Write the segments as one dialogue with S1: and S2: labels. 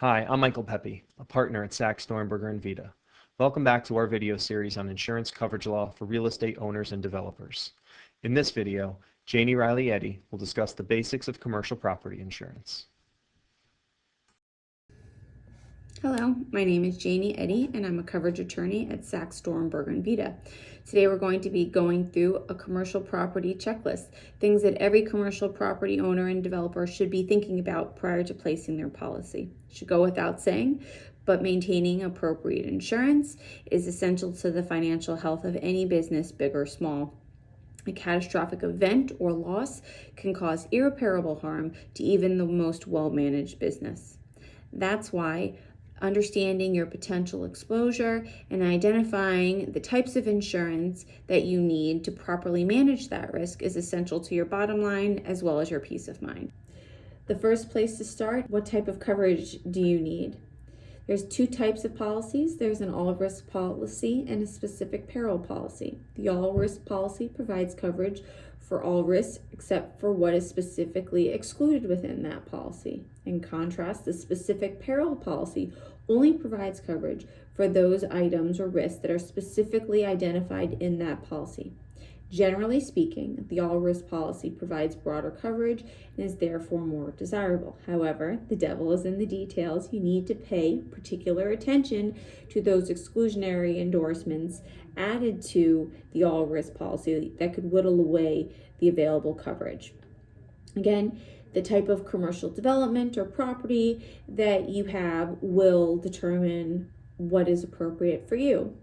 S1: Hi, I'm Michael Pepe, a partner at Saxe, Doernberger and Vita. Welcome back to our video series on insurance coverage law for real estate owners and developers. In this video, Janie Reilly Eddy will discuss the basics of commercial property insurance.
S2: Hello, my name is Janie Eddy and I'm a coverage attorney at Saxe, Doernberger and Vita. Today we're going to be going through a commercial property checklist, things that every commercial property owner and developer should be thinking about prior to placing their policy. It should go without saying, but maintaining appropriate insurance is essential to the financial health of any business, big or small. A catastrophic event or loss can cause irreparable harm to even the most well-managed business. That's why understanding your potential exposure and identifying the types of insurance that you need to properly manage that risk is essential to your bottom line as well as your peace of mind. The first place to start, what type of coverage do you need? There's two types of policies. There's an all-risk policy and a specific peril policy. The all-risk policy provides coverage for all risks except for what is specifically excluded within that policy. In contrast, the specific peril policy only provides coverage for those items or risks that are specifically identified in that policy. Generally speaking, the all-risk policy provides broader coverage and is therefore more desirable. However, the devil is in the details. You need to pay particular attention to those exclusionary endorsements added to the all-risk policy that could whittle away the available coverage. Again, the type of commercial development or property that you have will determine what is appropriate for you.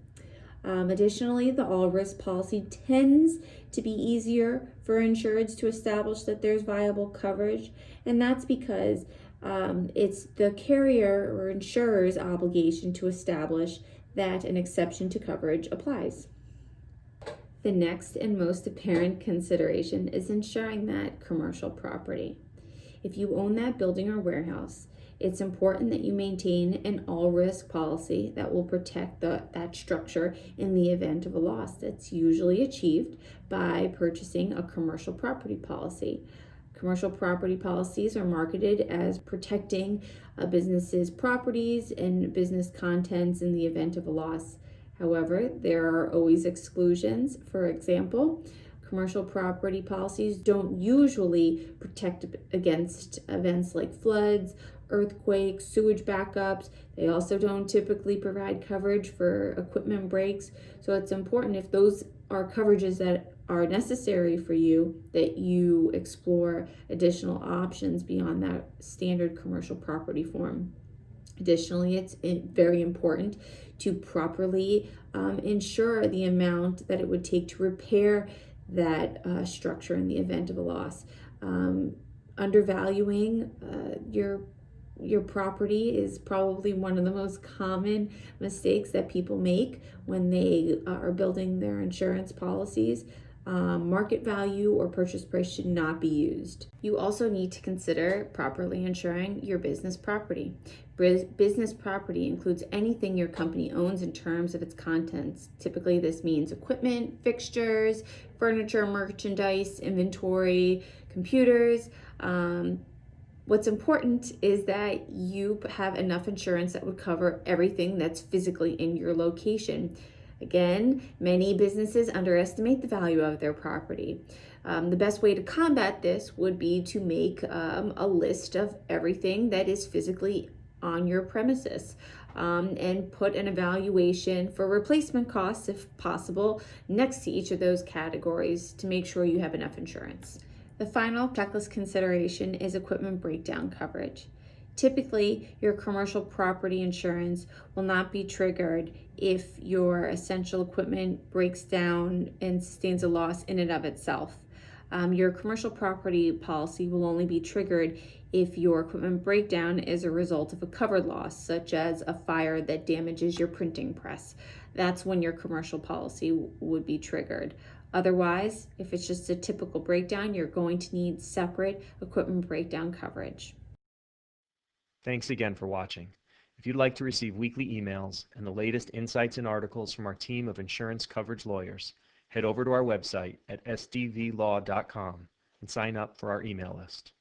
S2: Additionally, the all-risk policy tends to be easier for insureds to establish that there's viable coverage, and that's because it's the carrier or insurer's obligation to establish that an exception to coverage applies. The next and most apparent consideration is insuring that commercial property. If you own that building or warehouse, it's important that you maintain an all-risk policy that will protect that structure in the event of a loss. That's usually achieved by purchasing a commercial property policy. Commercial property policies are marketed as protecting a business's properties and business contents in the event of a loss. However, there are always exclusions. For example, commercial property policies don't usually protect against events like floods, earthquakes, sewage backups. They also don't typically provide coverage for equipment breaks. So it's important, if those are coverages that are necessary for you, that you explore additional options beyond that standard commercial property form. Additionally, it's very important to properly insure the amount that it would take to repair that structure in the event of a loss. Undervaluing your property is probably one of the most common mistakes that people make when they are building their insurance policies. Market value or purchase price should not be used. You also need to consider properly insuring your business property. Business property includes anything your company owns in terms of its contents. Typically, this means equipment, fixtures, furniture, merchandise, inventory, computers. What's important is that you have enough insurance that would cover everything that's physically in your location. Again, many businesses underestimate the value of their property. The best way to combat this would be to make a list of everything that is physically on your premises and put an evaluation for replacement costs, if possible, next to each of those categories to make sure you have enough insurance. The final checklist consideration is equipment breakdown coverage. Typically, your commercial property insurance will not be triggered if your essential equipment breaks down and sustains a loss in and of itself. Your commercial property policy will only be triggered if your equipment breakdown is a result of a covered loss, such as a fire that damages your printing press. That's when your commercial policy would be triggered. Otherwise, if it's just a typical breakdown, you're going to need separate equipment breakdown coverage.
S1: Thanks again for watching. If you'd like to receive weekly emails and the latest insights and articles from our team of insurance coverage lawyers, head over to our website at sdvlaw.com and sign up for our email list.